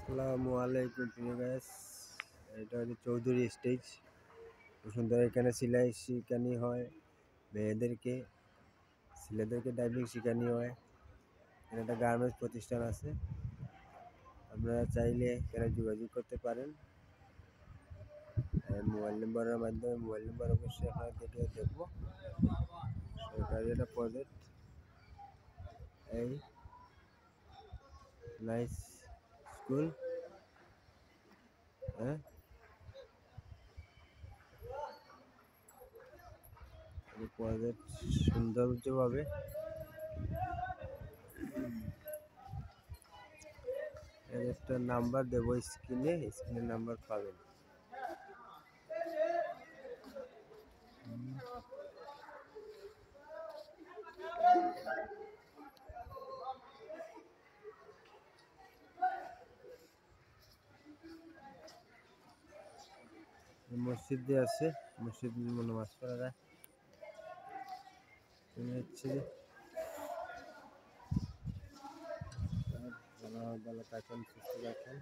আসসালামু আলাইকুম প্রিয় গাইস, এটা হচ্ছে চৌধুরী স্টেজ। খুব সুন্দর। এখানে সেলাই শিখানি হয়, মেয়েদেরকে, ছেলেদেরকে ডাইভিং শিখানি হয়। এখানে একটা গার্মেন্টস প্রতিষ্ঠান আছে, আপনারা চাইলে এখানে যোগাযোগ করতে পারেন। মোবাইল নাম্বারের মাধ্যমে, মোবাইল নাম্বার অবশ্যই আপনাদেরকে দেখবো। সরকারি একটা প্রজেক্ট, এই নাইস স্কুল, হ্যাঁ, প্রজেক্ট সৌন্দর্যভাবে একটা নাম্বার দেবো স্ক্রিনে নাম্বার পাবেন। মসজিদ দিয়ে আছে, মসজিদ নামাজ পড়া যায়। হচ্ছে ভালো থাকেন, সুস্থ থাকেন।